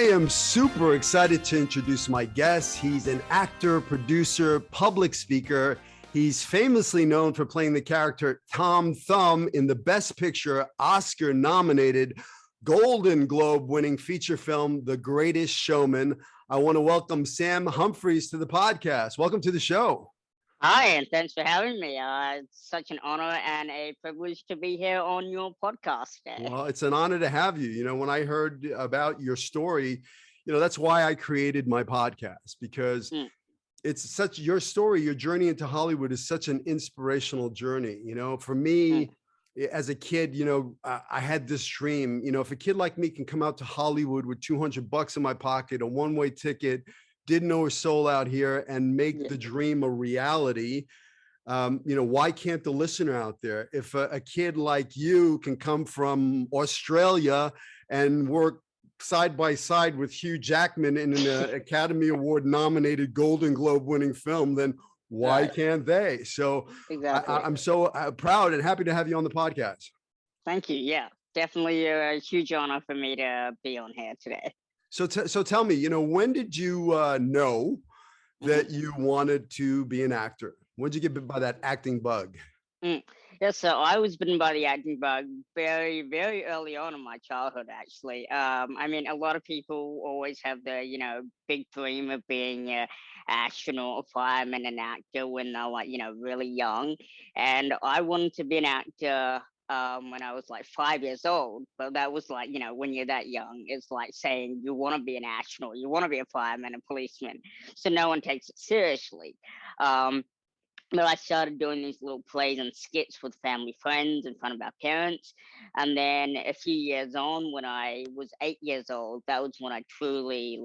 am super excited to introduce my guest. He's an actor, producer, public speaker. He's famously known for playing the character Tom Thumb in the Best Picture, Oscar-nominated, Golden Globe-winning feature film, The Greatest Showman. I want to welcome Sam Humphreys to the podcast. Welcome to the show. Hi, and thanks for having me. It's such an honor and a privilege to be here on your podcast. Well, it's an honor to have you. You know, when I heard about your story, that's why I created my podcast, because it's such your story, your journey into Hollywood is such an inspirational journey. For me, as a kid, I had this dream, if a kid like me can come out to Hollywood with $200 in my pocket, a one-way ticket, didn't know a soul out here, and make the dream a reality. Why can't the listener out there, if a kid like you can come from Australia and work side by side with Hugh Jackman in an Academy Award nominated Golden Globe winning film, then why can't they? So exactly. I'm so proud and happy to have you on the podcast. Thank you. Yeah, definitely a huge honor for me to be on here today. So tell me, when did you know that you wanted to be an actor? When did you get bit by that acting bug? Yeah, so I was bitten by the acting bug very, very early on in my childhood, actually. I mean, a lot of people always have the, big dream of being an astronaut, a fireman, an actor when they're like, really young. And I wanted to be an actor when I was like 5 years old, but that was like, when you're that young, it's like saying you want to be an astronaut, you want to be a fireman, a policeman, so no one takes it seriously. But I started doing these little plays and skits with family friends in front of our parents. And then a few years on, when I was 8 years old, that was when I truly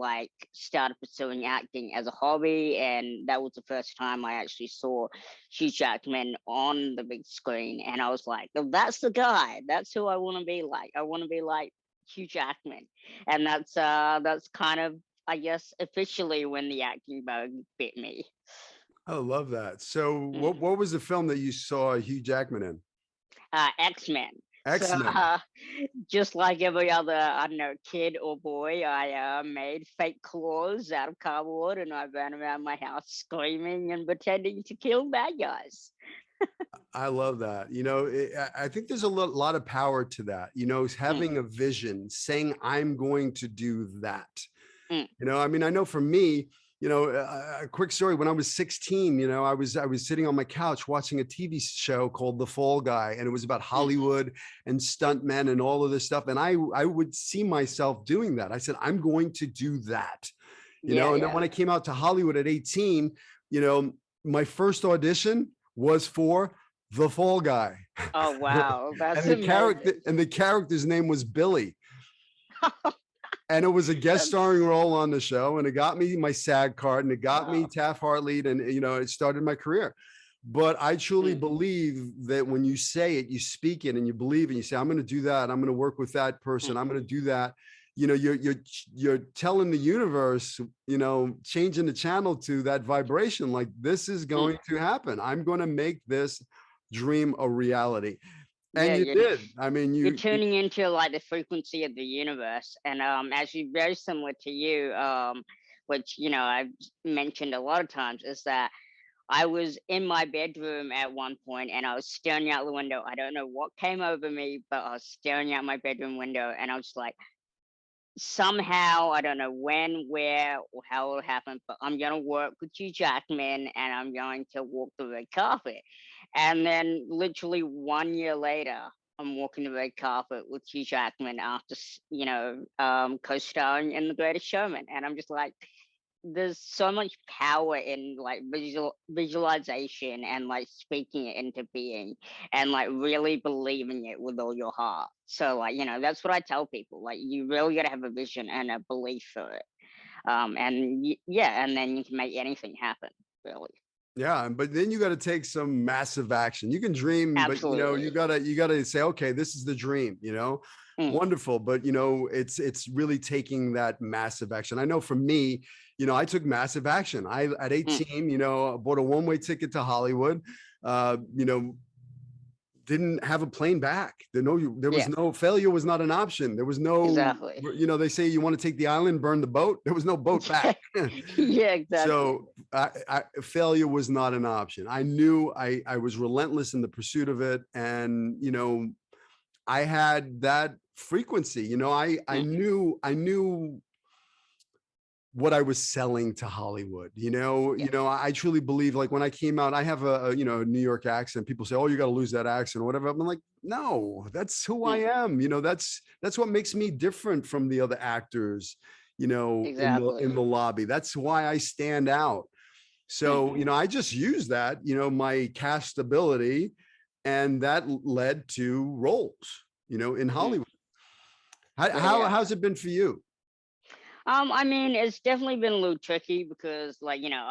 started pursuing acting as a hobby. And that was the first time I actually saw Hugh Jackman on the big screen. And I was like, oh, that's the guy. That's who I want to be like. I want to be like Hugh Jackman. And that's kind of, I guess, officially when the acting bug bit me. I love that. So what was the film that you saw Hugh Jackman in? X-Men. X-Men. So, just like every other, I don't know, kid or boy, I made fake claws out of cardboard and I ran around my house screaming and pretending to kill bad guys. I love that. I think there's a lot of power to that, having a vision, saying, I'm going to do that. I mean, I know for me, a quick story. When I was 16, I was sitting on my couch watching a TV show called The Fall Guy, and it was about Hollywood and stuntmen and all of this stuff. And I would see myself doing that. I said, I'm going to do that, and then when I came out to Hollywood at 18, my first audition was for The Fall Guy. Oh, wow. That's and the character's name was Billy. And it was a guest starring role on the show, and it got me my SAG card, and it got me Taft-Hartley, and it started my career. But I truly believe that when you say it, you speak it, and you believe it. You say, "I'm going to do that. I'm going to work with that person. I'm going to do that." You're telling the universe, changing the channel to that vibration. Like, this is going to happen. I'm going to make this dream a reality. And you did. I mean, you're tuning into the frequency of the universe, and actually very similar to you, which I've mentioned a lot of times, is that I was in my bedroom at one point and I was staring out the window. I don't know what came over me, but I was staring out my bedroom window, and I was like, somehow, I don't know when, where, or how it'll happen, but I'm going to work with Hugh Jackman and I'm going to walk the red carpet. And then literally 1 year later, I'm walking the red carpet with Hugh Jackman after, co-starring in The Greatest Showman. And I'm just like, there's so much power in visualization and speaking it into being and really believing it with all your heart. So that's what I tell people. You really got to have a vision and a belief for it. And then you can make anything happen, really. Yeah, but then you got to take some massive action. You can dream, Absolutely. but you gotta say, okay, this is the dream, wonderful. But it's really taking that massive action. I know for me, I took massive action. At 18, bought a one-way ticket to Hollywood, didn't have a plane back. There was no failure was not an option. There was no, Exactly. you know, they say you want to take the island, burn the boat. There was no boat back. Yeah, exactly. So failure was not an option. I knew I was relentless in the pursuit of it. And, you know, I had that frequency, you know, I knew what I was selling to Hollywood, you know, I truly believe, like when I came out, I have a you know, New York accent. People say, oh, you got to lose that accent or whatever. I'm like, no, that's who I am. You know, that's what makes me different from the other actors, you know, Exactly. in the lobby. That's why I stand out. So, you know, I just use that, you know, my castability, and that led to roles, you know, in Hollywood. How's it been for you? I mean, it's definitely been a little tricky because, like, you know,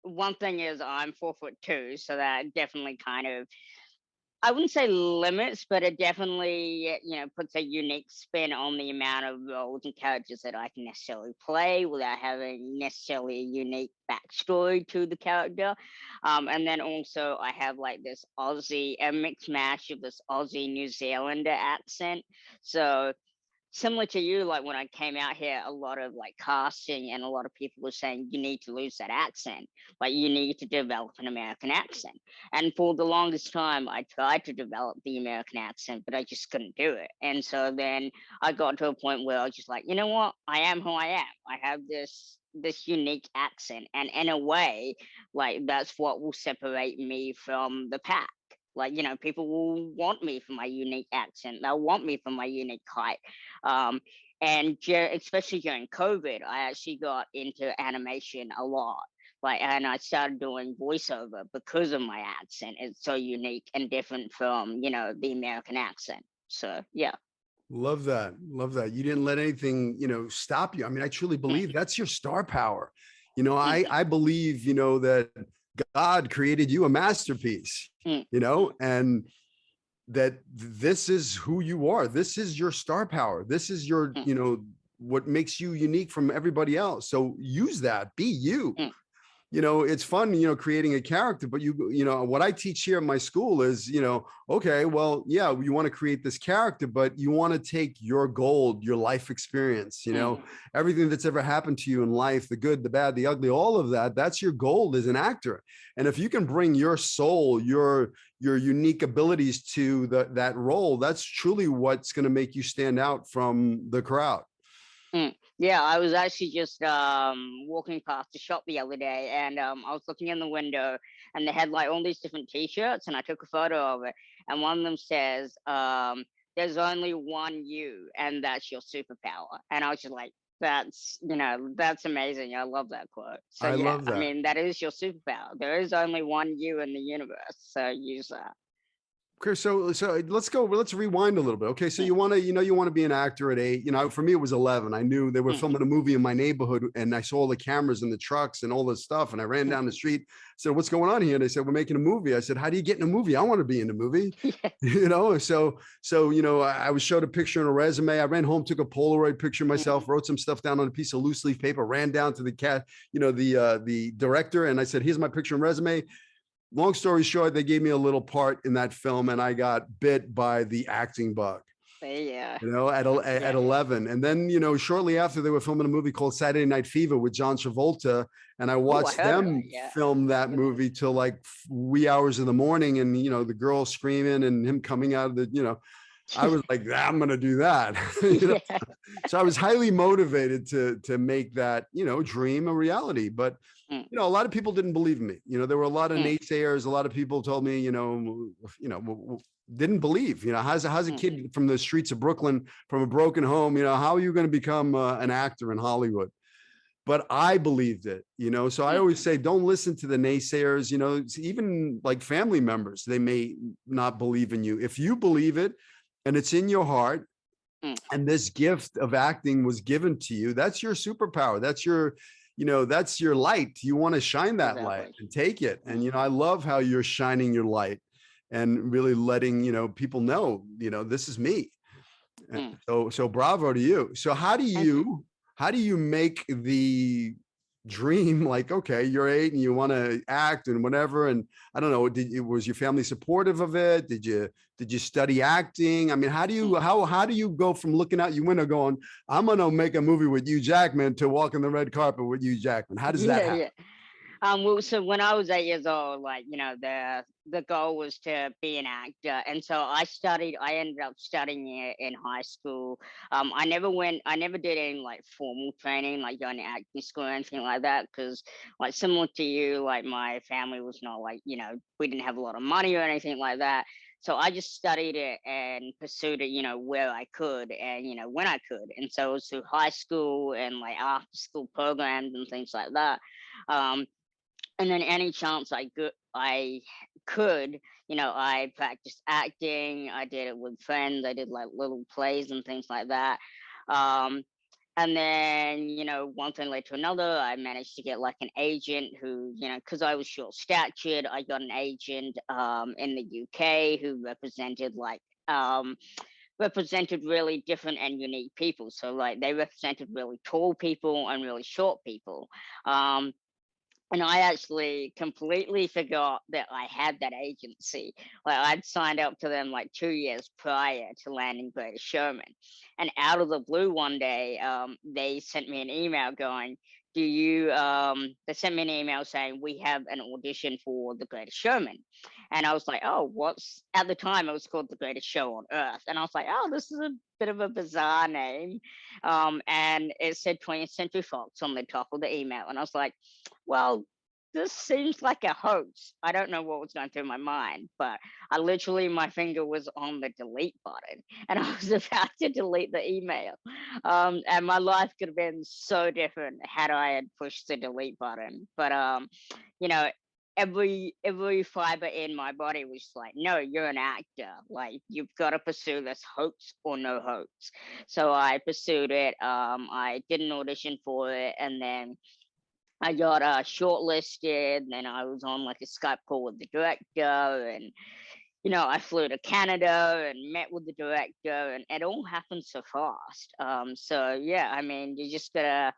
one thing is I'm 4'2", so that definitely kind of, I wouldn't say limits, but it definitely, you know, puts a unique spin on the amount of roles and characters that I can necessarily play without having necessarily a unique backstory to the character. And then also I have like this a mixed match of this Aussie New Zealander accent. So similar to you, like when I came out here, a lot of like casting and a lot of people were saying you need to lose that accent, like you need to develop an American accent. And for the longest time, I tried to develop the American accent, but I just couldn't do it. And so then I got to a point where I was just like, you know what, I am who I am. I have this unique accent, and in a way, like that's what will separate me from the pack. Like, you know, people will want me for my unique accent. They'll want me for my unique height. Um, and especially during COVID, I actually got into animation a lot. Like, and I started doing voiceover because of my accent. It's so unique and different from, you know, the American accent. So, yeah. Love that. Love that. You didn't let anything, you know, stop you. I mean, I truly believe that's your star power. You know, I believe, you know, that God created you a masterpiece, you know, and that this is who you are. This is your star power. This is your, you know, what makes you unique from everybody else. So use that, be you. You know, it's fun, you know, creating a character, but you know, what I teach here at my school is, you know, okay, well, yeah, you want to create this character, but you want to take your gold, your life experience, you know, everything that's ever happened to you in life, the good, the bad, the ugly, all of that, that's your gold as an actor. And if you can bring your soul, your unique abilities to that role, that's truly what's going to make you stand out from the crowd. Yeah, I was actually just walking past the shop the other day, and I was looking in the window, and they had like all these different T-shirts, and I took a photo of it, and one of them says, "There's only one you, and that's your superpower." And I was just like, "That's, you know, that's amazing. I love that quote." So I yeah, love I that. mean, that is your superpower. There is only one you in the universe, so use that. Okay, so let's rewind a little bit. Okay, so you want to, you know, you want to be an actor at 8. You know, for me it was 11. I knew they were filming a movie in my neighborhood, and I saw all the cameras and the trucks and all this stuff, and I ran down the street, said, "What's going on here?" And they said, "We're making a movie." I said, "How do you get in a movie? I want to be in a movie." You know, so you know, I was showed a picture and a resume. I ran home, took a Polaroid picture of myself, wrote some stuff down on a piece of loose leaf paper, ran down to the director, and I said, "Here's my picture and resume." Long story short, they gave me a little part in that film, and I got bit by the acting bug, Yeah. you know, at 11. And then, you know, shortly after, they were filming a movie called Saturday Night Fever with John Travolta, and I Oh, I watched heard of them it. Yeah. film that movie till like wee hours in the morning, and, you know, the girl screaming and him coming out of the, you know, I was like, I'm going to do that. You know? Yeah. So I was highly motivated to make that, you know, dream a reality. But, you know, a lot of people didn't believe me. You know, there were a lot of naysayers. A lot of people told me, didn't believe, you know, how's a kid from the streets of Brooklyn, from a broken home, you know, how are you going to become an actor in Hollywood? But I believed it, you know. So I always say, don't listen to the naysayers, you know, even like family members, they may not believe in you. If you believe it and it's in your heart, and this gift of acting was given to you, that's your superpower. That's your, you know, that's your light. You want to shine that light and take it. And, you know, I love how you're shining your light and really letting, you know, people know, you know, this is me. So bravo to you. So how do you make the dream, like, okay, you're 8 and you want to act and whatever, and I don't know, was your family supportive of it? Did you study acting? I mean, how do you go from looking out your window going, I'm gonna make a movie with Hugh Jackman, to walking the red carpet with Hugh Jackman? How does that Yeah, happen? yeah. Well, so when I was 8 years old, like, the goal was to be an actor, and so I ended up studying it in high school. I never did any like formal training, like going to acting school or anything like that, because like similar to you, like my family was not like, we didn't have a lot of money or anything like that. So I just studied it and pursued it, where I could and when I could, and so it was through high school and like after school programs and things like that. Um, and then any chance I could, I practiced acting. I did it with friends. I did like little plays and things like that. Um, and then, one thing led to another. I managed to get like an agent who, because I was short statured, I got an agent in the UK who represented really different and unique people. So like they represented really tall people and really short people. Um, and I actually completely forgot that I had that agency. Like I'd signed up to them like 2 years prior to landing Greatest Showman. And out of the blue one day, they sent me an email going, they sent me an email saying, we have an audition for The Greatest Showman. And I was like, oh, at the time it was called The Greatest Show on Earth. And I was like, oh, this is a bit of a bizarre name. And it said 20th Century Fox on the top of the email. And I was like, well, this seems like a hoax. I don't know what was going through my mind, but my finger was on the delete button and I was about to delete the email. And my life could have been so different had I had pushed the delete button. But, you know, every fiber in my body was like, no, you're an actor. Like, you've got to pursue this, hoax or no hoax. So I pursued it. I did an audition for it, and then I got shortlisted. Then I was on like a Skype call with the director, and I flew to Canada and met with the director, and it all happened so fast. So yeah, I mean, you just gotta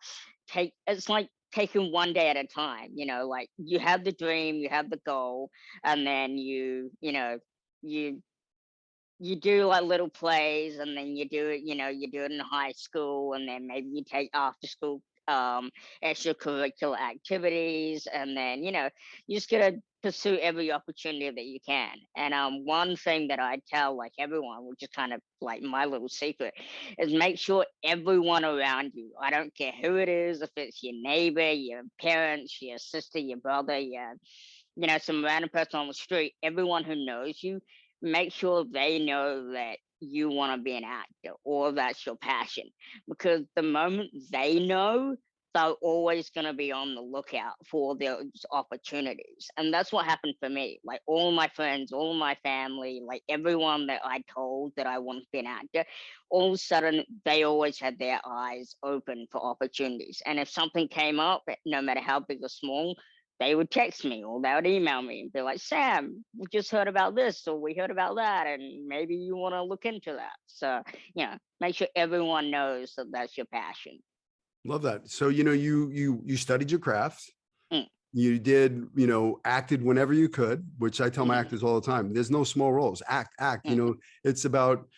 take. It's like taking one day at a time. Like you have the dream, you have the goal, and then you you do like little plays, and then you do it, you do it in high school, and then maybe you take after school extracurricular activities, and then you just gotta pursue every opportunity that you can. And one thing that I tell like everyone, which is kind of like my little secret, is make sure everyone around you, I don't care who it is, if it's your neighbor, your parents, your sister, your brother, some random person on the street, everyone who knows you, make sure they know that you want to be an actor or that's your passion. Because the moment they know, they're always going to be on the lookout for those opportunities. And that's what happened for me. Like all my friends, all my family, like everyone that I told that I wanted to be an actor, all of a sudden they always had their eyes open for opportunities. And if something came up, no matter how big or small, they would text me or they would email me and be like, Sam, we just heard about this or we heard about that, and maybe you want to look into that. So, make sure everyone knows that that's your passion. Love that. So, you studied your craft. Mm, You did, acted whenever you could, which I tell my mm, actors all the time. There's no small roles. Act. mm, It's about,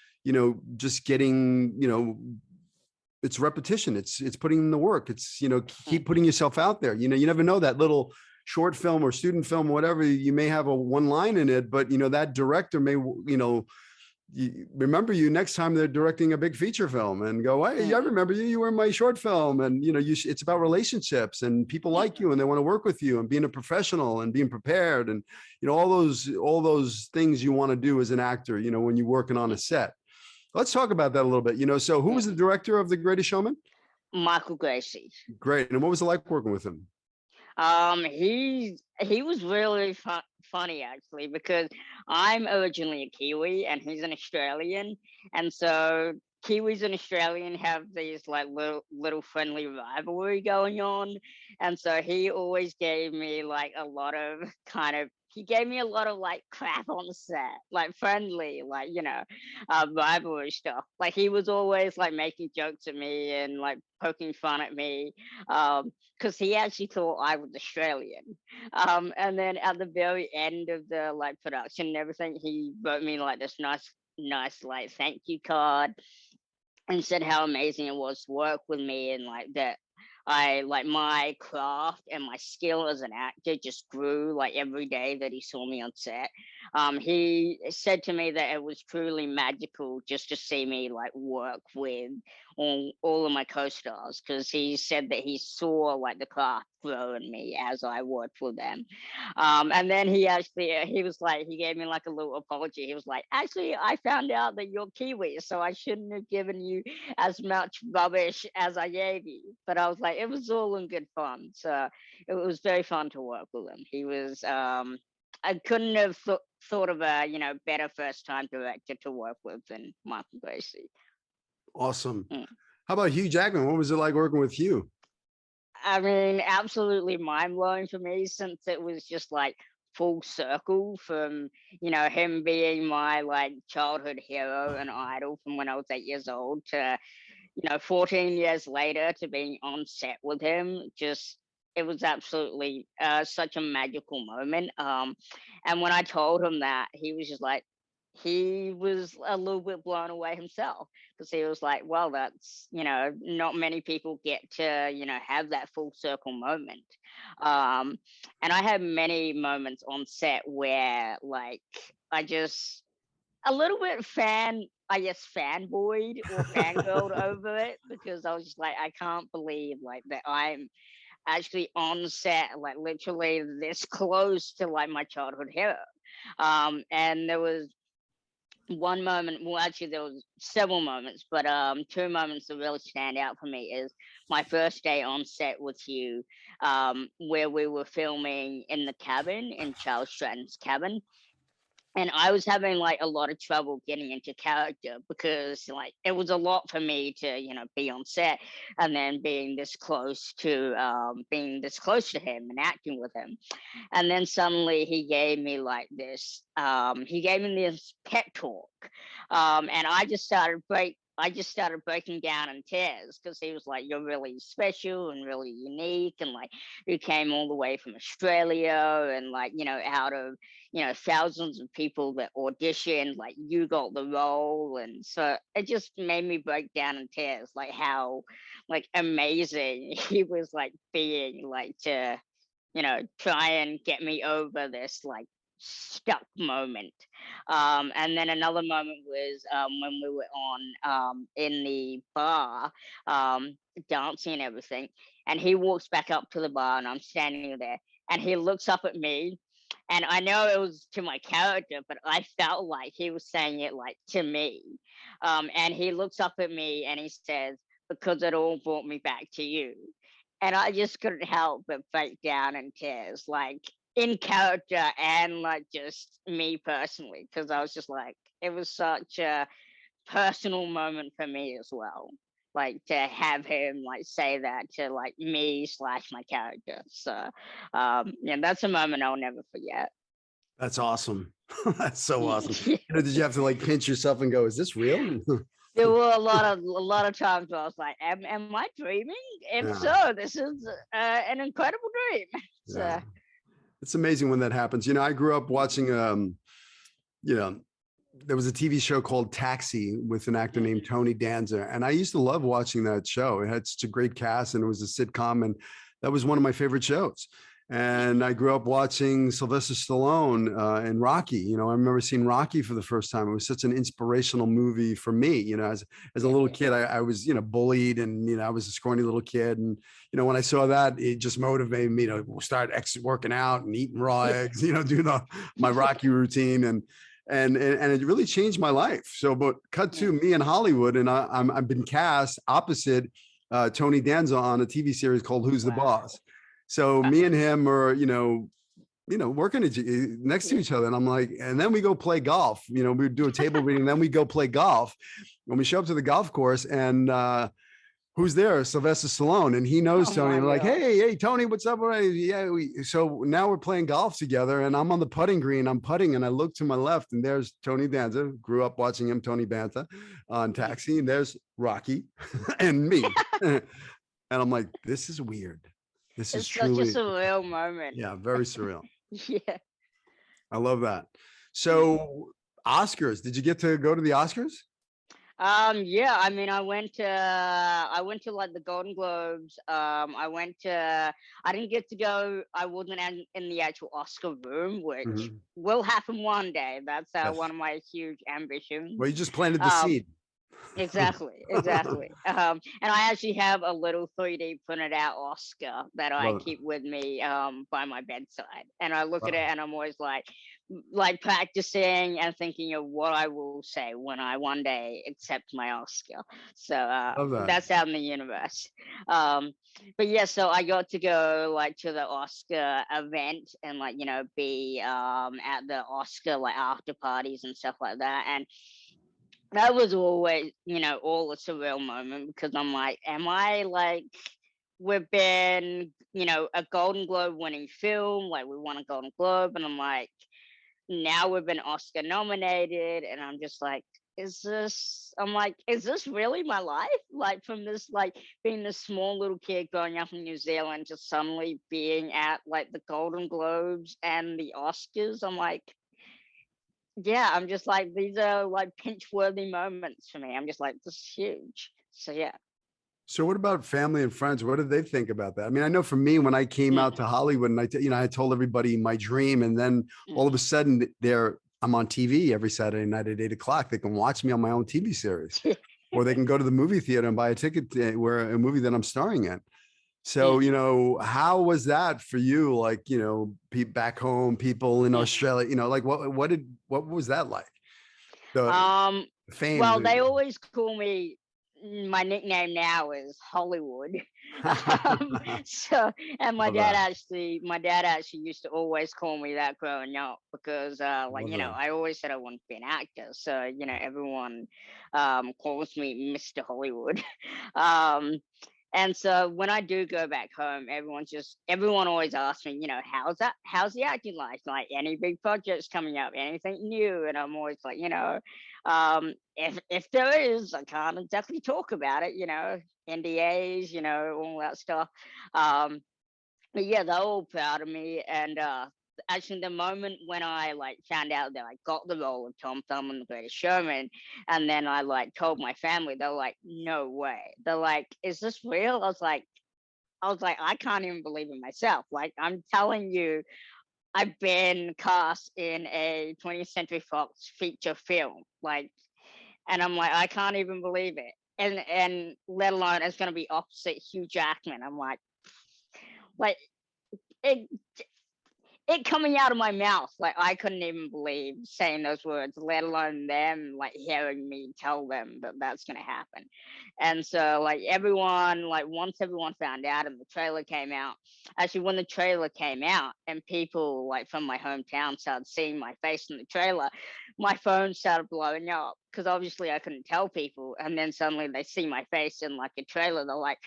just getting, it's repetition. It's putting in the work. It's, mm, keep putting yourself out there. You never know, that little short film or student film, whatever, you may have a one line in it, but that director may, remember you next time they're directing a big feature film and go, hey, I mm, remember you were in my short film. And it's about relationships and people mm. like you and they want to work with you and being a professional and being prepared and all those things you want to do as an actor, when you're working on a set. Let's talk about that a little bit. So who was the director of The Greatest Showman? Michael Gracie. Great. And what was it like working with him? He was really funny actually, because I'm originally a Kiwi and he's an Australian, and so Kiwis and Australian have these like little friendly rivalry going on, and so he always gave me like a lot of he gave me a lot of like crap on the set, like friendly, like rivalry stuff. Like he was always like making jokes at me and like poking fun at me, because he actually thought I was Australian. And then at the very end of the like production and everything, he wrote me like this nice like thank you card and said how amazing it was to work with me, and like that I like my craft and my skill as an actor just grew like every day that he saw me on set. He said to me that it was truly magical just to see me like work with all of my co-stars, because he said that he saw like the craft grow in me as I worked with them. And then he was like, he gave me like a little apology. He was like, actually, I found out that you're Kiwi, so I shouldn't have given you as much rubbish as I gave you. But I was like, it was all in good fun. So it was very fun to work with him. He was, I couldn't have thought of a, better first time director to work with than Michael Gracie. Awesome. How about Hugh Jackman? What was it like working with Hugh? I mean, absolutely mind blowing for me, since it was just like full circle from, him being my like childhood hero and idol from when I was 8 years old to, 14 years later to being on set with him. Just, it was absolutely such a magical moment. And when I told him that, he was just like, he was a little bit blown away himself, because he was like, well, that's, not many people get to, have that full circle moment. And I had many moments on set where like I just a little bit fanboyed or fangirled over it, because I was just like, I can't believe like that I'm actually on set, like literally this close to like my childhood hero. And there was one moment, well, actually there was several moments, but two moments that really stand out for me is my first day on set with you, where we were filming in the cabin, in Charles Stratton's cabin. And I was having like a lot of trouble getting into character, because like it was a lot for me to, be on set and then being this close to him and acting with him. And then suddenly he gave me like this, he gave me this pep talk. And I just started breaking down in tears, because he was like, you're really special and really unique. And like, you came all the way from Australia, and like, out of, thousands of people that auditioned, like you got the role. And so it just made me break down in tears, like how like amazing he was like being, like to, try and get me over this like stuck moment. And then another moment was when we were on in the bar, dancing and everything. And he walks back up to the bar, and I'm standing there, and he looks up at me. And I know it was to my character, but I felt like he was saying it like to me. And he looks up at me and he says, because it all brought me back to you. And I just couldn't help but break down in tears, like in character and like just me personally, because I was just like, it was such a personal moment for me as well. Like to have him like say that to like me / my character. So yeah, that's a moment I'll never forget. That's awesome. That's so awesome. Did you have to like pinch yourself and go, is this real? There were a lot of times where I was like, am I dreaming? If so, this is an incredible dream. So Yeah. It's amazing when that happens. I grew up watching, there was a TV show called Taxi with an actor named Tony Danza. And I used to love watching that show. It had such a great cast, and it was a sitcom. And that was one of my favorite shows. And I grew up watching Sylvester Stallone in Rocky. I remember seeing Rocky for the first time. It was such an inspirational movie for me. As a little kid, I was, bullied, and, I was a scrawny little kid. And, when I saw that, it just motivated me to start working out and eating raw eggs, do my Rocky routine. And it really changed my life. So, but cut to me in Hollywood, and I've been cast opposite Tony Danza on a TV series called Who's the Boss. So me and him are, working next to each other. And I'm like, and then we go play golf. We do a table reading, then we go play golf. When we show up to the golf course, and who's there? Sylvester Stallone, and he knows Tony. And like, hey, Tony, what's up? Yeah, so now we're playing golf together, and I'm on the putting green. I'm putting, and I look to my left, and there's Tony Danza. Grew up watching him, Tony Bantha, on Taxi, and there's Rocky, and me. And I'm like, this is weird. This is truly such a surreal moment. Yeah, very surreal. Yeah. I love that. So Oscars, did you get to go to the Oscars? Yeah, I mean, I went to like the Golden Globes. I didn't get to go. I wasn't in the actual Oscar room, which will happen one day. That's one of my huge ambitions. Well, you just planted the seed. Exactly. And I actually have a little 3D printed out Oscar that I keep with me by my bedside. And I look at it, and I'm always like practicing and thinking of what I will say when I one day accept my Oscar. So that's out in the universe. But yeah, so I got to go like to the Oscar event and like, be at the Oscar like after parties and stuff like that. And that was always, all a surreal moment, because I'm like, am I like, we've been, a Golden Globe winning film, like we won a Golden Globe, and I'm like, now we've been Oscar nominated, and I'm just like, is this really my life? Like, from this, like being this small little kid growing up in New Zealand, just suddenly being at like the Golden Globes and the Oscars. I'm like, yeah, I'm just like, these are like pinch-worthy moments for me. I'm just like, this is huge. So yeah. So what about family and friends? What did they think about that? I mean, I know for me, when I came out to Hollywood, and I told everybody my dream, and then all of a sudden I'm on TV every Saturday night at 8:00. They can watch me on my own TV series, or they can go to the movie theater and buy a ticket to a movie that I'm starring in. So, how was that for you? Like, back home, people in Australia, like what was that like? The fame. Well, they always call me, my nickname now is Hollywood. So, and my dad actually used to always call me that growing up, because I always said I wanted to be an actor. So, everyone calls me Mr. Hollywood. And so when I do go back home, everyone always asks me, how's the acting like? Like, any big projects coming up, anything new? And I'm always like, if there is, I can't exactly talk about it, NDAs, all that stuff. But yeah, they're all proud of me. And actually, the moment when I like found out that I got the role of Tom Thumb in The Greatest Showman, and then I like told my family, they're like, no way. They're like, is this real? I was like, I can't even believe it myself. Like, I'm telling you, I've been cast in a 20th Century Fox feature film. Like, and I'm like, I can't even believe it. And let alone it's going to be opposite Hugh Jackman. I'm like it coming out of my mouth, like, I couldn't even believe saying those words, let alone them like hearing me tell them that that's going to happen. And so like everyone, like once everyone found out and the trailer came out, actually when the trailer came out and people like from my hometown started seeing my face in the trailer, my phone started blowing up, because obviously I couldn't tell people. And then suddenly they see my face in like a trailer, they're like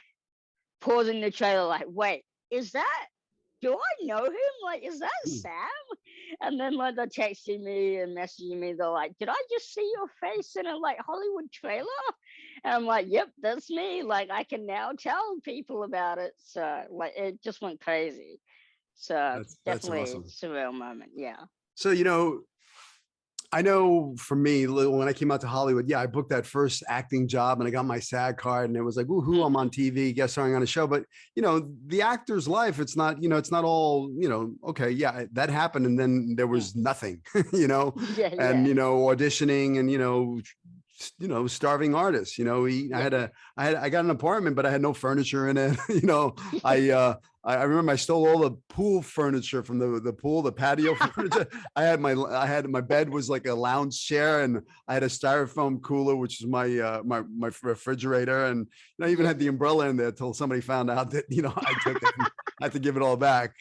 pausing the trailer like, wait, do I know him? Like, is that Sam? And then like they're texting me and messaging me. They're like, did I just see your face in a like Hollywood trailer? And I'm like, yep, that's me. Like, I can now tell people about it. So like, it just went crazy. So That's definitely awesome. a surreal moment. Yeah. So, I know for me, when I came out to Hollywood, I booked that first acting job and I got my SAG card, and it was like, woohoo, I'm on TV, guest starring on a show. But, the actor's life, it's not, it's not all, okay, yeah, that happened. And then there was nothing, and, auditioning and, starving artists, I got an apartment, but I had no furniture in it. I remember I stole all the pool furniture from the pool, the patio furniture. I had my bed was like a lounge chair, and I had a styrofoam cooler, which is my refrigerator. And I even had the umbrella in there till somebody found out that, I took it. I had to give it all back.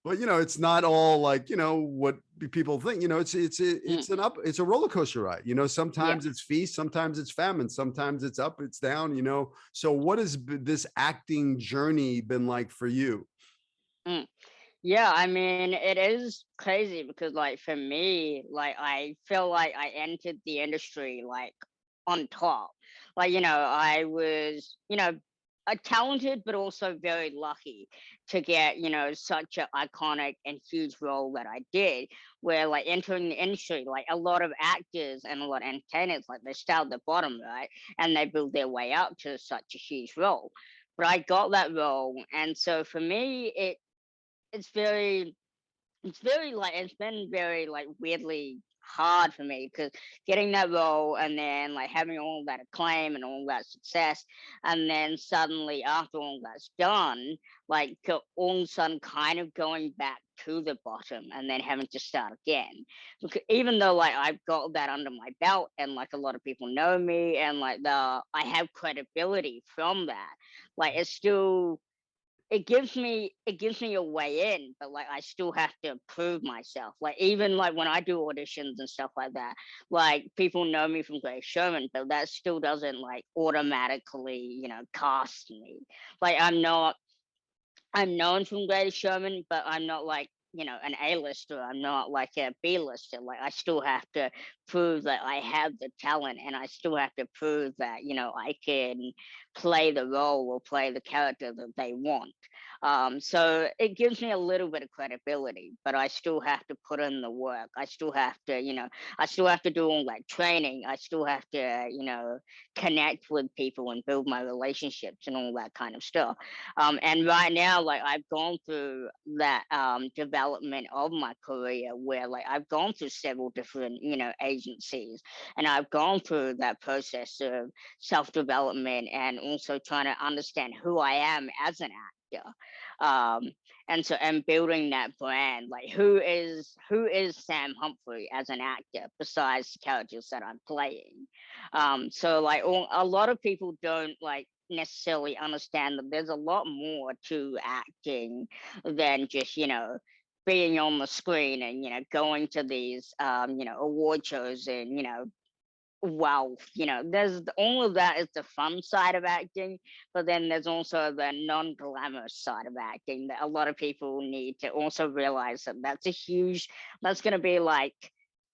But it's not all like what people think. It's a roller coaster ride. Yeah. Sometimes it's feast, sometimes it's famine, sometimes it's up, it's down. So what has this acting journey been like for you? Mm. Yeah, I mean, it is crazy because, like, for me, like, I feel like I entered the industry like on top. Like, I was, a talented, but also very lucky to get, such an iconic and huge role that I did. Where, like, entering the industry, like, a lot of actors and a lot of entertainers, like, they start at the bottom, right? And they build their way up to such a huge role. But I got that role. And so for me, it's very like it's been very like weirdly hard for me because getting that role and then like having all that acclaim and all that success, and then suddenly after all that's done, like all of a sudden kind of going back to the bottom and then having to start again, because even though like I've got that under my belt and like a lot of people know me and like I have credibility from that, like it's still, it gives me a way in, but like I still have to prove myself. Like even like when I do auditions and stuff like that, like people know me from Greatest Showman, but that still doesn't like automatically, cast me. Like I'm known from Greatest Showman, but I'm not like, an A-lister. I'm not like a B-lister. Like I still have to prove that I have the talent, and I still have to prove that, I can play the role or play the character that they want. So it gives me a little bit of credibility, but I still have to put in the work. I still have to, I still have to do all that training. I still have to, connect with people and build my relationships and all that kind of stuff. And right now, like I've gone through that development of my career where like I've gone through several different, agencies, and I've gone through that process of self-development and also trying to understand who I am as an actor. Um, and building that brand, like who is Sam Humphrey as an actor besides the characters that I'm playing. So like a lot of people don't like necessarily understand that there's a lot more to acting than just, being on the screen and, going to these, award shows and, wealth. There's all of that is the fun side of acting, but then there's also the non-glamorous side of acting that a lot of people need to also realize that that's going to be like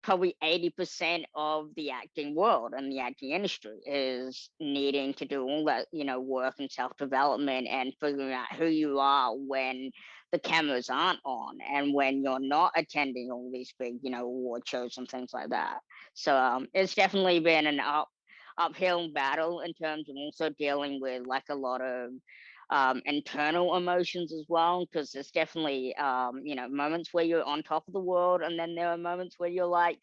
probably 80% of the acting world and the acting industry is needing to do all that, work and self-development and figuring out who you are when the cameras aren't on and when you're not attending all these big, award shows and things like that. So it's definitely been an uphill battle in terms of also dealing with like a lot of internal emotions as well, because there's definitely moments where you're on top of the world, and then there are moments where you're like,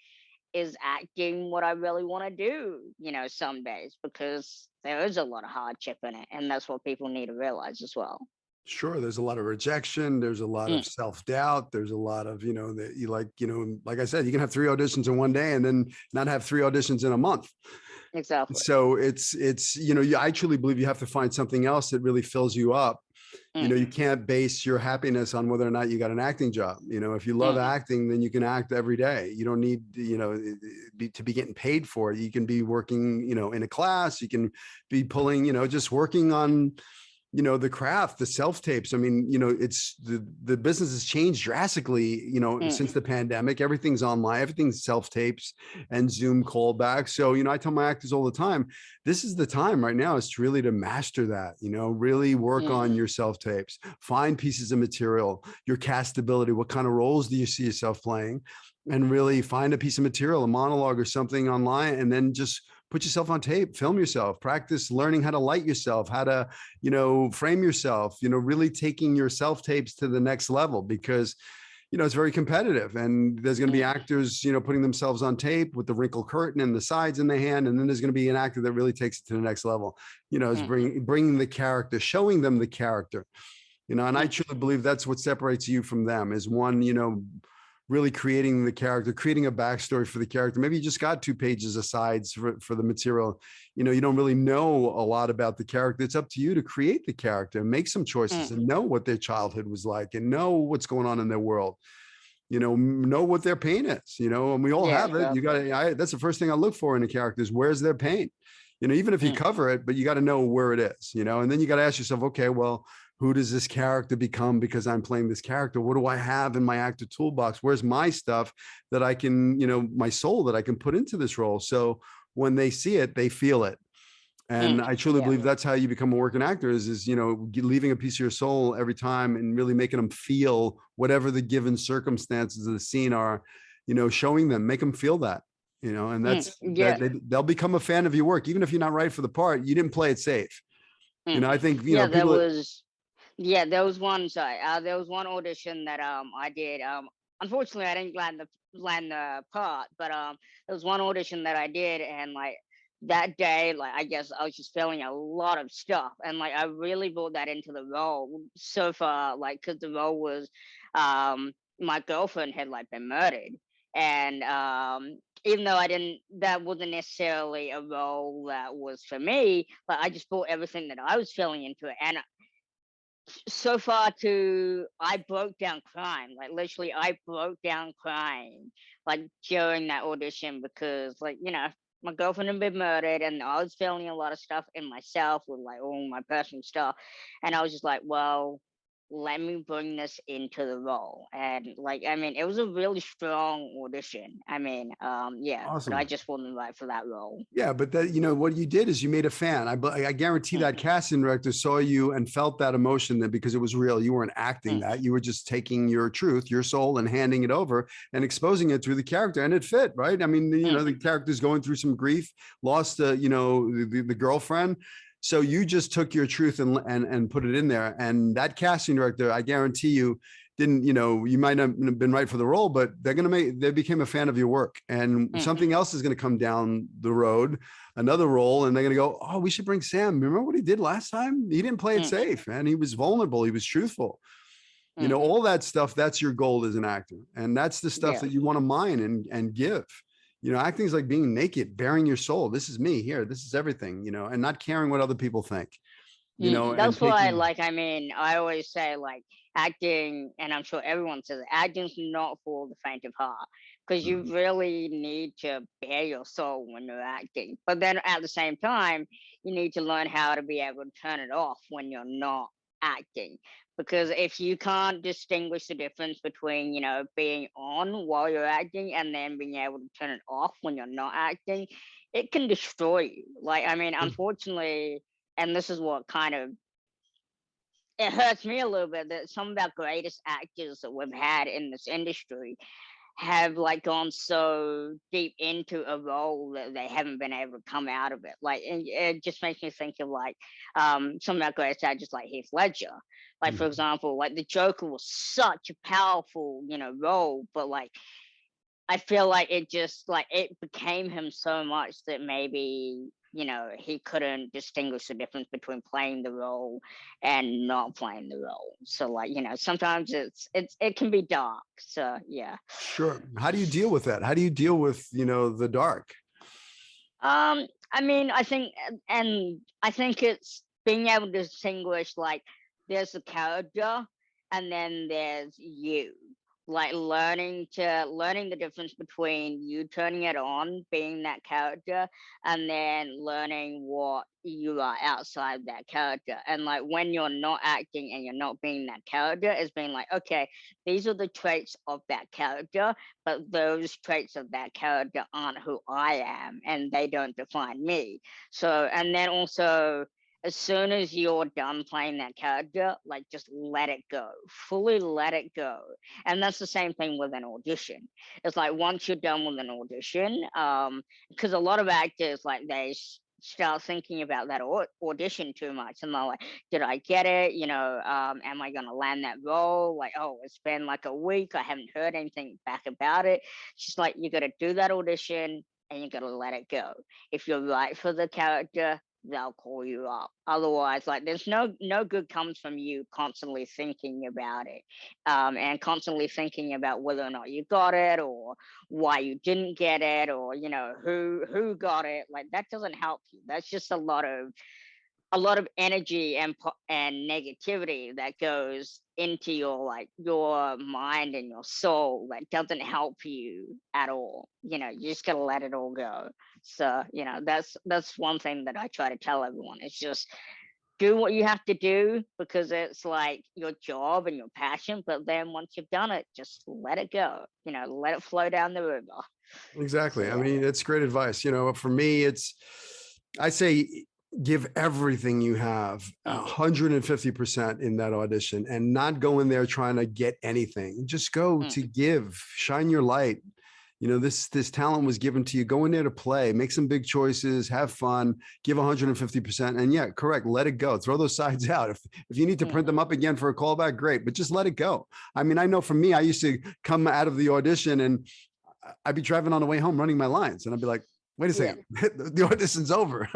is acting what I really want to do? Some days, because there is a lot of hardship in it, and that's what people need to realize as well. Sure, there's a lot of rejection, there's a lot Mm, of self-doubt, there's a lot of, that you like, like I said, you can have 3 auditions in one day and then not have 3 auditions in a month. exactly. So it's I truly believe you have to find something else that really fills you up. You Hmm. can't base your happiness on whether or not you got an acting job. If you love Hmm. acting, then you can act every day. You don't need, to be getting paid for it. You can be working, in a class, you can be pulling, just working on, the craft, the self tapes. I mean, it's the business has changed drastically, since Hmm. the pandemic. Everything's online, everything's self tapes and Zoom callbacks. So, I tell my actors all the time, this is the time right now is to really to master that, really work on Hmm. your self tapes, find pieces of material, your castability. What kind of roles do you see yourself playing? And really find a piece of material, a monologue or something online, and then just put yourself on tape, film yourself, practice learning how to light yourself, how to, frame yourself, really taking your self tapes to the next level, because, it's very competitive, and there's going to be Hmm. actors, putting themselves on tape with the wrinkle curtain and the sides in the hand. And then there's going to be an actor that really takes it to the next level, is Hmm. bringing the character, showing them the character, and I Hmm. truly believe that's what separates you from them is one, really creating the character, creating a backstory for the character. Maybe you just got 2 pages of sides for the material. You know, you don't really know a lot about the character. It's up to you to create the character and make some choices and know what their childhood was like and know what's going on in their world. You know what their pain is, and we all Yeah, have it. You got to, that's the first thing I look for in a character is where's their pain? Even if you cover it, but you got to know where it is, and then you got to ask yourself, okay, well, who does this character become because I'm playing this character? What do I have in my actor toolbox? Where's my stuff that I can, my soul that I can put into this role? So when they see it, they feel it. And I truly believe that's how you become a working actor is leaving a piece of your soul every time and really making them feel whatever the given circumstances of the scene are, showing them, make them feel that, and that's, they'll become a fan of your work. Even if you're not right for the part, you didn't play it safe. I think, people. There was one. Sorry, there was one audition that I did. Unfortunately, I didn't land the part, but there was one audition that I did, and like that day, like I guess I was just feeling a lot of stuff, and like I really brought that into the role so far, like because the role was, my girlfriend had like been murdered, and even though that wasn't necessarily a role that was for me, but I just brought everything that I was feeling into it, and so far I broke down crying, like literally I broke down crying like during that audition because like my girlfriend had been murdered and I was feeling a lot of stuff in myself with like all my personal stuff, and I was just like, well, let me bring this into the role. And like I mean it was a really strong audition. I mean but I Awesome. just wasn't right for that role. Yeah, but that, what you did is you made a fan. I guarantee that casting director saw you and felt that emotion then because it was real. You weren't acting that. You were just taking your truth, your soul, and handing it over and exposing it through the character, and it fit, right? I mean, the character's going through some grief, lost, the girlfriend. So you just took your truth and put it in there. And that casting director, I guarantee you, didn't, you might not have been right for the role, but they became a fan of your work, and something else is going to come down the road, another role, and they're going to go, oh, we should bring Sam. Remember what he did last time? He didn't play it safe, and he was vulnerable. He was truthful. All that stuff, that's your goal as an actor. And that's the stuff that you want to mine and give. Acting is like being naked, bearing your soul. This is me here. This is everything, and not caring what other people think. That's why, like, I mean, I always say, like, acting, and I'm sure everyone says acting's not for the faint of heart, because you really need to bear your soul when you're acting. But then at the same time, you need to learn how to be able to turn it off when you're not acting. Because if you can't distinguish the difference between, being on while you're acting and then being able to turn it off when you're not acting, it can destroy you. Like, I mean, unfortunately, and this is what kind of it hurts me a little bit that some of our greatest actors that we've had in this industry have like gone so deep into a role that they haven't been able to come out of it. Like it just makes me think of like some of our greatest actors like Heath Ledger. Like for example, like the Joker was such a powerful, role, but like I feel like it became him so much that maybe he couldn't distinguish the difference between playing the role and not playing the role. So like sometimes it can be dark. So yeah. Sure. How do you deal with that? How do you deal with the dark? I mean, I think it's being able to distinguish like there's a character and then there's you. Like learning the difference between you turning it on, being that character, and then learning what you are outside that character. And like when you're not acting and you're not being that character, it's being like, okay, these are the traits of that character, but those traits of that character aren't who I am, and they don't define me. So, and then also as soon as you're done playing that character, like just let it go, fully let it go. And that's the same thing with an audition. It's like once you're done with an audition, because a lot of actors like they start thinking about that audition too much, and they're like, did I get it? Am I gonna land that role? Like, oh, it's been like a week, I haven't heard anything back about it. It's just like you got to do that audition and you got to let it go. If you're right for the character, they'll call you up. Otherwise, like, there's no good comes from you constantly thinking about it, and constantly thinking about whether or not you got it, or why you didn't get it, or who got it. Like, that doesn't help you. That's just a lot of energy and negativity that goes into your mind and your soul that doesn't help you at all. You just gotta let it all go. So that's one thing that I try to tell everyone. It's just do what you have to do, because it's like your job and your passion. But then once you've done it, just let it go. Let it flow down the river. So Exactly. I yeah. mean, it's great advice. For me, I say, give everything you have, Mm, 150% in that audition, and not go in there trying to get anything. Just go mm, to give, shine your light. This talent was given to you. Go in there to play, make some big choices, have fun, give 150%. And yeah, correct. Let it go. Throw those sides out. If you need to mm, print them up again for a callback, great, but just let it go. I mean, I know for me, I used to come out of the audition and I'd be driving on the way home running my lines, and I'd be like, wait a yeah. second, the audition's over.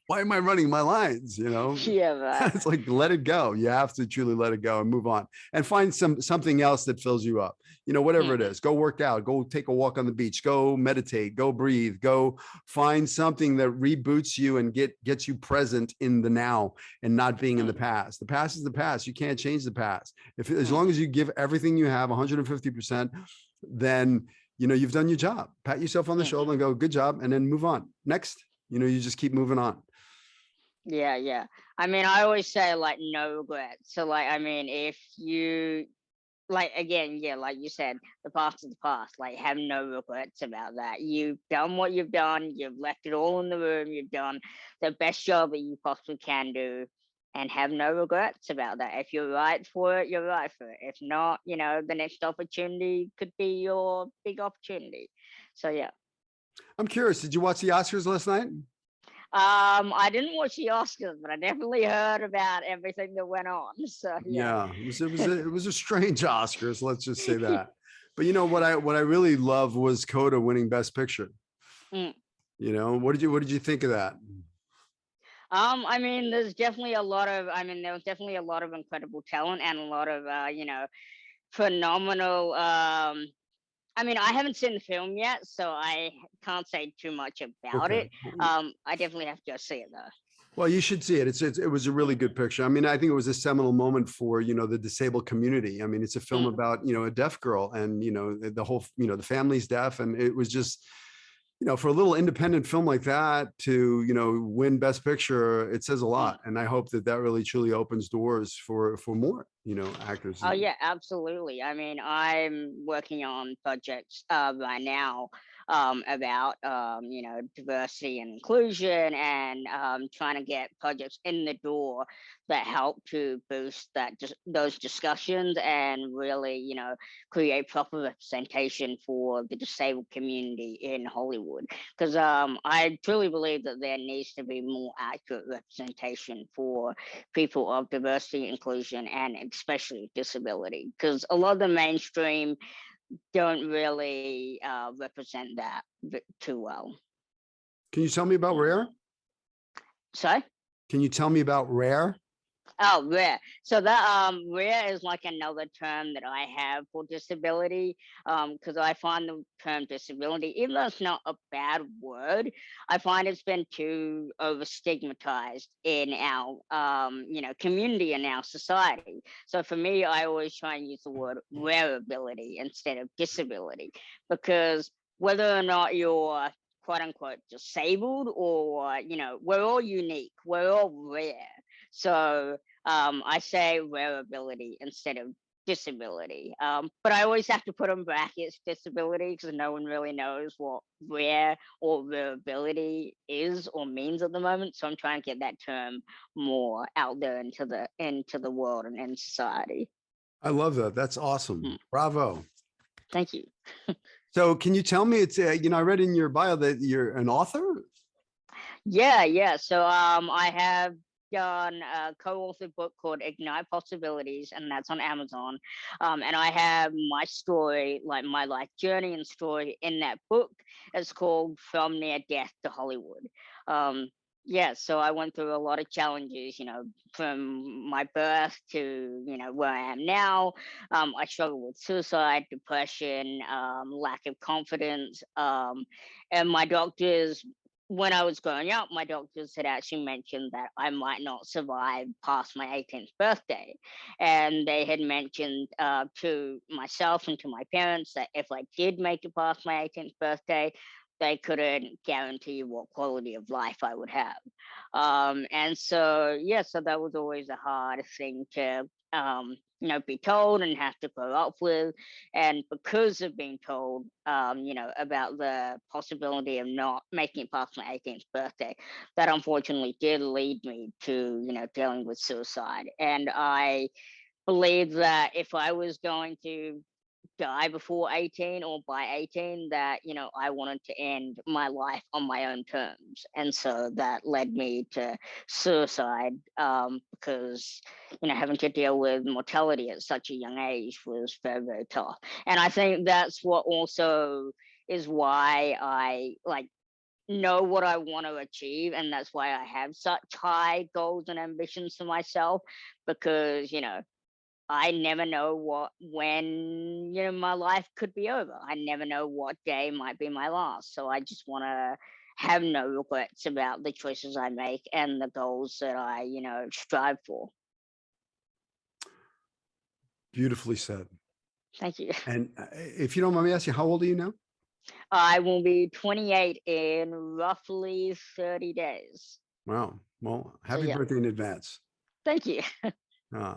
Why am I running my lines? Yeah, right. It's like, let it go. You have to truly let it go and move on and find something else that fills you up. Whatever it Mm, is, go work out, go take a walk on the beach, go meditate, go breathe, go find something that reboots you and gets you present in the now and not being in the mm, past. The past is the past. You can't change the past. As mm. long as you give everything you have 150%, then you've done your job. Pat yourself on the Mm. shoulder and go, good job, and then move on. Next, you just keep moving on. Yeah, yeah. I mean, I always say, like, no regrets. So, like, I mean, if you, like, again, yeah, like you said, the past is the past. Like, have no regrets about that. You've done what you've done. You've left it all in the room. You've done the best job that you possibly can do, and have no regrets about that. If you're right for it, you're right for it. If not, the next opportunity could be your big opportunity. So, yeah. I'm curious, did you watch the Oscars last night? I didn't watch the Oscars, but I definitely heard about everything that went on. So yeah. Yeah, it was a strange Oscars, let's just say that. But what I really love was Coda winning Best Picture. Mm. What did you think of that? I mean, there was definitely a lot of incredible talent and a lot of phenomenal. I mean, I haven't seen the film yet, so I can't say too much about Okay. it. I definitely have to go see it though. Well, you should see it. It was a really good picture. I mean, I think it was a seminal moment for, the disabled community. I mean, it's a film Mm, about, a deaf girl and, the whole, the family's deaf. And it was just, for a little independent film like that to, win Best Picture, it says a mm. lot. And I hope that really truly opens doors for more, actors. Oh yeah, absolutely. I mean, I'm working on projects right now about diversity and inclusion, and trying to get projects in the door that help to boost those discussions, and really create proper representation for the disabled community in Hollywood. Because I truly believe that there needs to be more accurate representation for people of diversity, inclusion, and especially disability, because a lot of the mainstream don't really represent that too well. Can you tell me about Rare? So, Can you tell me about Rare? oh, rare. So that rare is like another term that I have for disability. Because I find the term disability, even though it's not a bad word, I find it's been too over stigmatized in our community and our society. So for me, I always try and use the word rareability instead of disability, because whether or not you're quote unquote disabled, or we're all unique, we're all rare. So I say wearability instead of disability. But I always have to put in brackets disability, because no one really knows what rare or wearability is or means at the moment. So I'm trying to get that term more out there into the world and in society. I love that. That's awesome. Mm, Bravo. thank you. So can you tell me, it's, I read in your bio that you're an author? Yeah, yeah. So I have done a co-authored book called Ignite Possibilities, and that's on Amazon. And I have my story, like my life journey and story in that book. It's called From Near Death to Hollywood. Um, Yeah, so I went through a lot of challenges, from my birth to, where I am now. I struggled with suicide, depression, lack of confidence. And my doctors, when I was growing up, my doctors had actually mentioned that I might not survive past my 18th birthday. And they had mentioned to myself and to my parents that if I did make it past my 18th birthday, they couldn't guarantee what quality of life I would have. And so, yeah, so that was always a hard thing to, be told and have to grow up with. And because of being told, about the possibility of not making it past my 18th birthday, that unfortunately did lead me to, dealing with suicide. And I believe that if I was going to die before 18 or by 18, that I wanted to end my life on my own terms, and so that led me to suicide, because having to deal with mortality at such a young age was very, very tough. And I think that's what also is why I like know what I want to achieve, and that's why I have such high goals and ambitions for myself, because I never know when my life could be over. I never know what day might be my last. So I just want to have no regrets about the choices I make and the goals that I strive for. Beautifully said. Thank you. And if you don't mind me asking, how old are you now? I will be 28 in roughly 30 days. Wow. Well, So happy yeah, birthday in advance. thank you. Uh,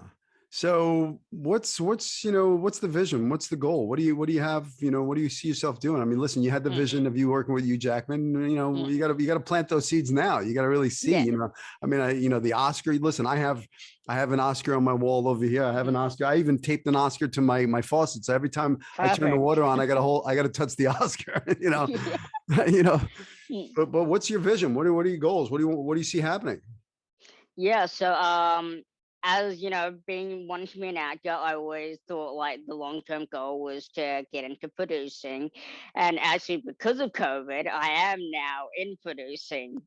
so what's what's the vision? What's the goal? What do you have? What do you see yourself doing? I mean, listen, you had the Mm, vision of you working with Hugh Jackman. mm, You got to plant those seeds now. You got to really see. yeah. I mean, the Oscar. Listen, I have an Oscar on my wall over here. I have an Oscar. I even taped an Oscar to my faucet. So every time I turn the Perfect. water on, I got to touch the Oscar. Yeah. you know. Mm. But what's your vision? What are your goals? What do you see happening? Yeah, so as being wanting to be an actor, I always thought like the long-term goal was to get into producing. And actually because of COVID, I am now in producing.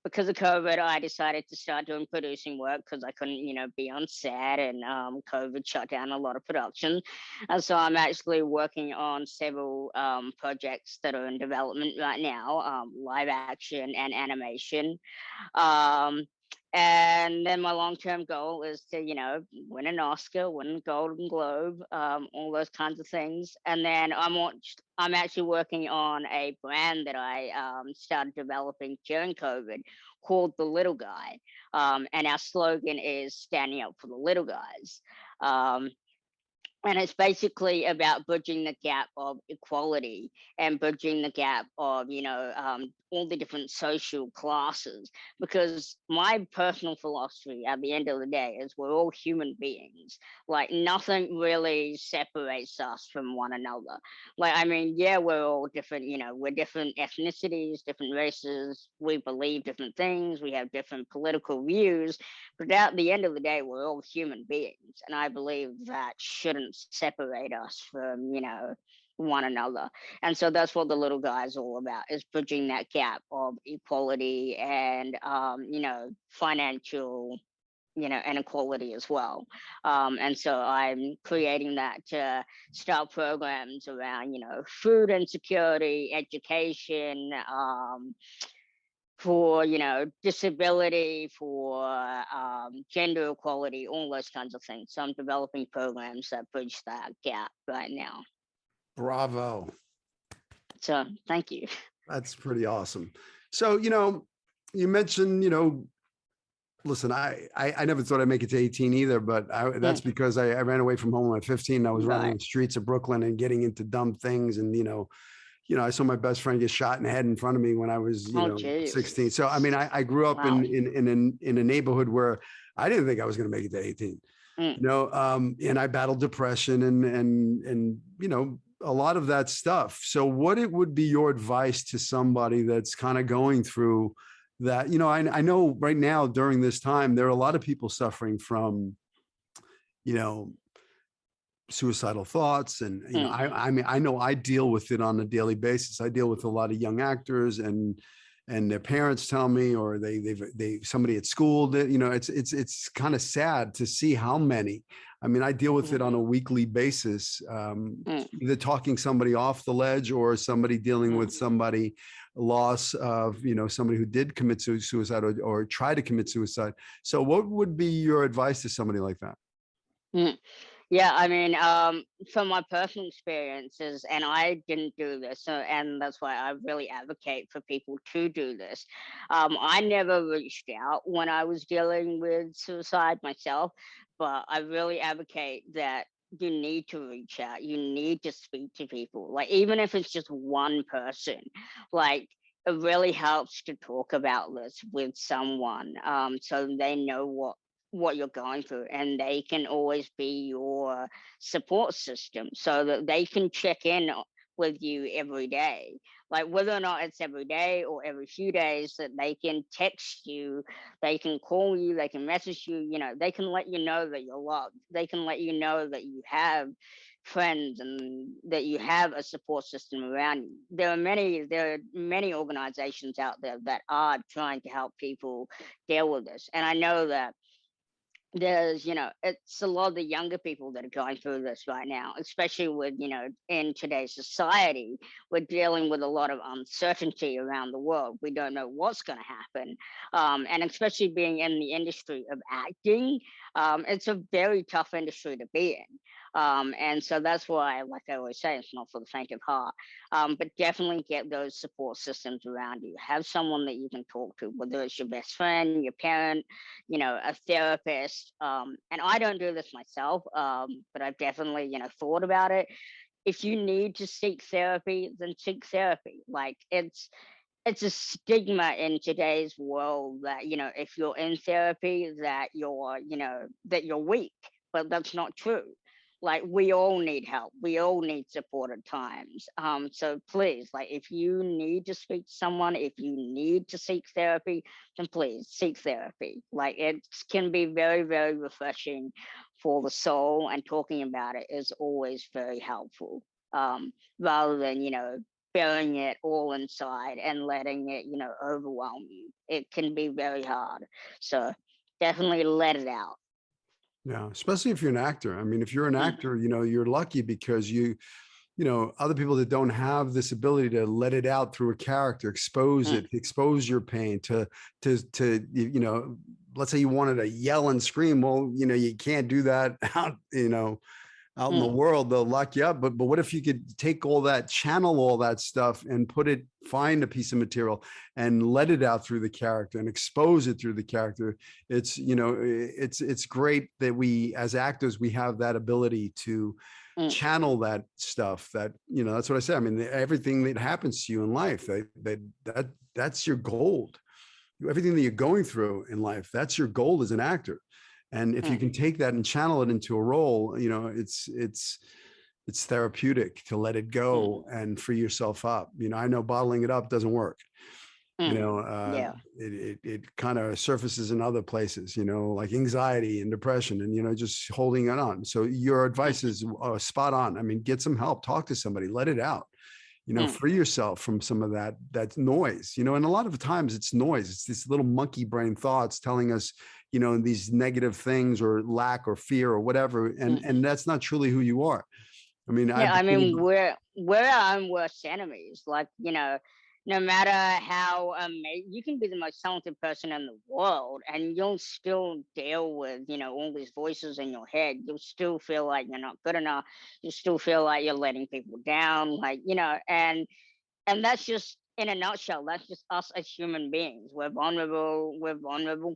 Because of COVID, I decided to start doing producing work because I couldn't, be on set, and COVID shut down a lot of production. And so I'm actually working on several projects that are in development right now, live action and animation. Um, and then my long-term goal is to, win an Oscar, win a Golden Globe, all those kinds of things. And then I'm actually working on a brand that I started developing during COVID called The Little Guy. And our slogan is standing up for the little guys. Um, and it's basically about bridging the gap of equality and bridging the gap of all the different social classes, because my personal philosophy at the end of the day is we're all human beings. Like nothing really separates us from one another. Like, I mean, yeah, we're all different, we're different ethnicities, different races, we believe different things, we have different political views, but at the end of the day, we're all human beings. And I believe that shouldn't separate us from, one another. And so that's what the little guy is all about, is bridging that gap of equality and, financial, inequality as well. And so I'm creating that to start programs around, food insecurity, education, for disability, for gender equality, all those kinds of things. So I'm developing programs that bridge that gap right now. Bravo. So thank you. That's pretty awesome. So, you mentioned, listen, I never thought I'd make it to 18 either, but that's because I ran away from home at 15. I was running the streets of Brooklyn and getting into dumb things. And, I saw my best friend get shot in the head in front of me when I was, 16. So, I mean, I grew up in a neighborhood where I didn't think I was going to make it to 18, and I battled depression and, a lot of that stuff. So what it would be your advice to somebody that's kind of going through that? I know right now during this time, there are a lot of people suffering from, suicidal thoughts. And, I mean, I know I deal with it on a daily basis. I deal with a lot of young actors and, and their parents tell me, or they somebody at school that, you know, it's kind of sad to see how many. I mean, I deal with it on a weekly basis, either talking somebody off the ledge or somebody dealing with somebody loss of, you know, somebody who did commit suicide or try to commit suicide. So what would be your advice to somebody like that? Yeah, I mean, from my personal experiences, and I didn't do this, so, and that's why I really advocate for people to do this. I never reached out when I was dealing with suicide myself, but I really advocate that you need to reach out. You need to speak to people, like even if it's just one person, like. It really helps to talk about this with someone, so they know what you're going through, and they can always be your support system so that they can check in with you every day, like whether or not it's every day or every few days, that they can text you, they can call you, they can message you, you know, they can let you know that you're loved, they can let you know that you have friends and that you have a support system around you. There are many organizations out there that are trying to help people deal with this, and I know that there's, you know, it's a lot of the younger people that are going through this right now, especially with, you know, in today's society, we're dealing with a lot of uncertainty around the world. We don't know what's going to happen. And especially being in the industry of acting, it's a very tough industry to be in. And so that's why, like I always say, it's not for the faint of heart. But definitely get those support systems around you. Have someone that you can talk to, whether it's your best friend, your parent, you know, a therapist. And I don't do this myself, but I've definitely, you know, thought about it. If you need to seek therapy, then seek therapy. Like it's a stigma in today's world that, you know, if you're in therapy, that you're, you know, that you're weak, but that's not true. Like we all need help, we all need support at times. So please, like if you need to speak to someone, if you need to seek therapy, then please seek therapy. Like it can be very, very refreshing for the soul, and talking about it is always very helpful, rather than, you know, burying it all inside and letting it, you know, overwhelm you. It can be very hard. So definitely let it out. Yeah, especially if you're an actor. I mean, if you're an Mm, actor, you know, you're lucky because you know, other people that don't have this ability to let it out through a character, expose mm, it, expose your pain to, you know, let's say you wanted to yell and scream. Well, you know, you can't do that out, you know, out in the mm, world. They'll lock you up. But what if you could take all that, channel all that stuff and find a piece of material and let it out through the character and expose it through the character. It's, you know, it's great that we as actors, we have that ability to mm, channel that stuff. That, you know, that's what I say. I mean, everything that happens to you in life, that's your gold. Everything that you're going through in life, that's your gold as an actor. And if you mm, can take that and channel it into a role, you know, it's therapeutic to let it mm, go and free yourself up. You know, I know bottling it up doesn't work. You mm. know, Yeah. it kind of surfaces in other places, you know, like anxiety and depression, and, you know, just holding it on. So your Mm, advice is spot on. I mean, get some help, talk to somebody, let it out, you know, mm, free yourself from some of that noise, you know. And a lot of times it's noise. It's these little monkey brain thoughts telling us, you know, these negative things or lack or fear or whatever. mm. And that's not truly who you are. I mean, I Yeah, I became, mean, we're our own worst enemies. Like, you know, no matter how you can be the most talented person in the world, and you'll still deal with, you know, all these voices in your head. You'll still feel like you're not good enough. You still feel like you're letting people down. Like, you know, and that's just, in a nutshell, that's just us as human beings. We're vulnerable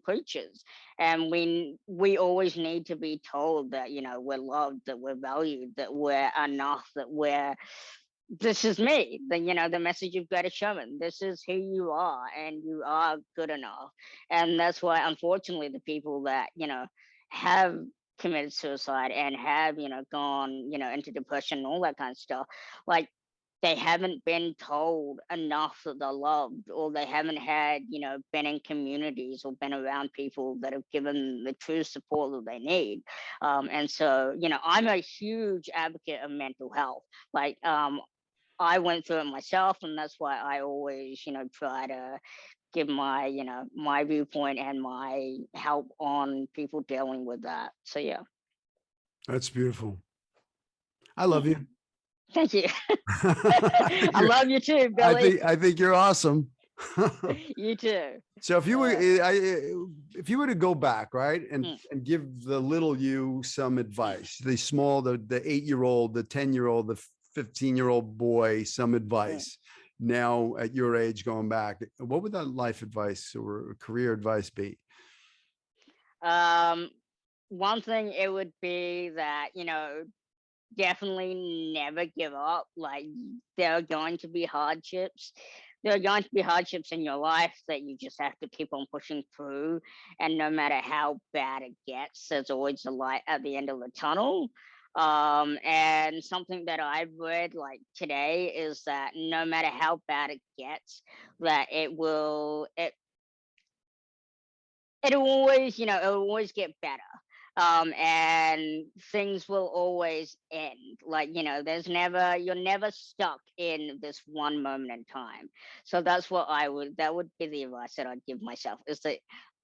creatures, and we always need to be told that, you know, we're loved, that we're valued, that we're enough, that we're, this is me, the, you know, the message of Greatest Showman, this is who you are, and you are good enough. And that's why, unfortunately, the people that, you know, have committed suicide and have, you know, gone, you know, into depression and all that kind of stuff, like they haven't been told enough that they're loved, or they haven't had, you know, been in communities or been around people that have given the true support that they need. And so, you know, I'm a huge advocate of mental health. Like, I went through it myself, and that's why I always, try to give my, my viewpoint and my help on people dealing with that. So yeah. That's beautiful. I love you. Thank you. I think I love you too, I Billy. think I think you're awesome. You too. So if you were if you were to go back, right, and Mm. give the little you some advice, the 8-year-old, the 10-year-old, the 15-year-old boy some advice now at your age going back, what would that life advice or career advice be? One thing it would be that, definitely never give up. Like, there are going to be hardships. There are going to be hardships in your life that you just have to keep on pushing through. And no matter how bad it gets, there's always a light at the end of the tunnel. And something that I've read like today is that no matter how bad it gets, that it'll always, it'll always get better. And things will always end. Like, you're never stuck in this one moment in time. So that would be the advice that I'd give myself, is that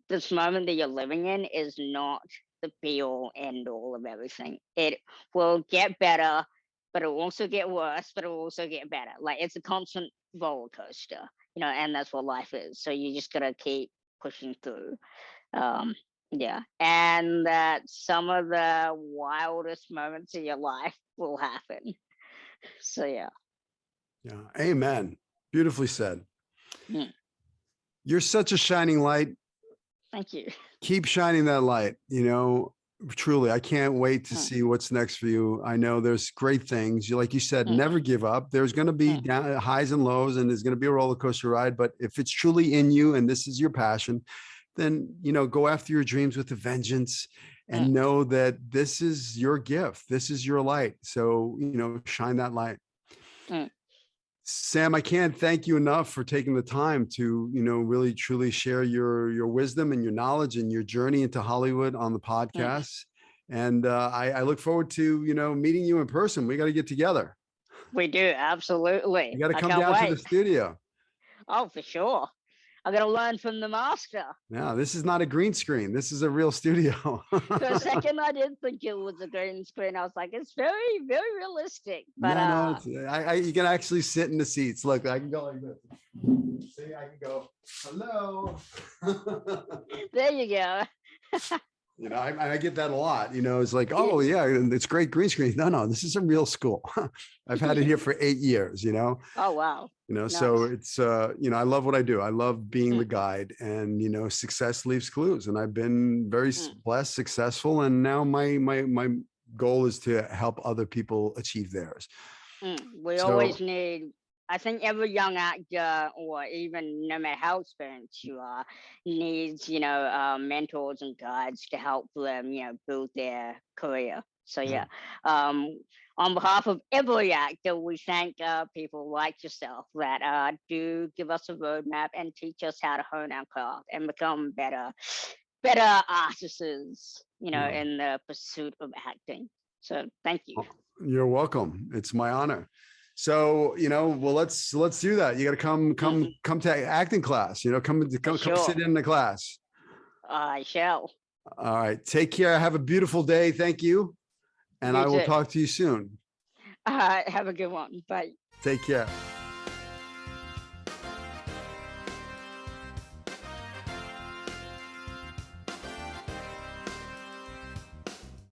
this moment that you're living in is not the be all end all of everything. It will get better, but it will also get worse, but it will also get better. Like, it's a constant roller coaster, and that's what life is. So you just gotta keep pushing through. um yeah, and that some of the wildest moments of your life will happen. So yeah. Yeah. Amen. Beautifully said. Mm. You're such a shining light. Thank you. Keep shining that light, truly. I can't wait to see what's next for you. I know there's great things. Like you said, never give up. There's going to be highs and lows, and there's going to be a roller coaster ride. But if it's truly in you and this is your passion, then, go after your dreams with a vengeance and know that this is your gift. This is your light. So, shine that light. Sam, I can't thank you enough for taking the time to, really truly share your wisdom and your knowledge and your journey into Hollywood on the podcast. And I look forward to, meeting you in person. We got to get together. We do, absolutely. You got to I come can't down to wait. the studio. Oh, for sure. I got to learn from the master. No, this is not a green screen. This is a real studio. For a second, I did think it was a green screen. I was like, it's very, very realistic. But no, you can actually sit in the seats. Look, I can go like this. See, I can go, hello. There you go. I get that a lot. It's like, oh yeah, it's great green screen. No, this is a real school. I've had it here for 8 years. Oh wow. Nice. So it's I love what I do. I love being the guide, and success leaves clues. And I've been very blessed, successful, and now my goal is to help other people achieve theirs. We always need. I think every young actor, or even no matter how experienced you are, needs, mentors and guides to help them, build their career. So yeah, on behalf of every actor, we thank people like yourself that do give us a roadmap and teach us how to hone our craft and become better artists, in the pursuit of acting. So thank you. You're welcome. It's my honor. So, well, let's do that. You got to come to acting class, come sit in the class. I shall. All right. Take care. Have a beautiful day. Thank you. And I will talk to you soon. Have a good one. Bye. Take care.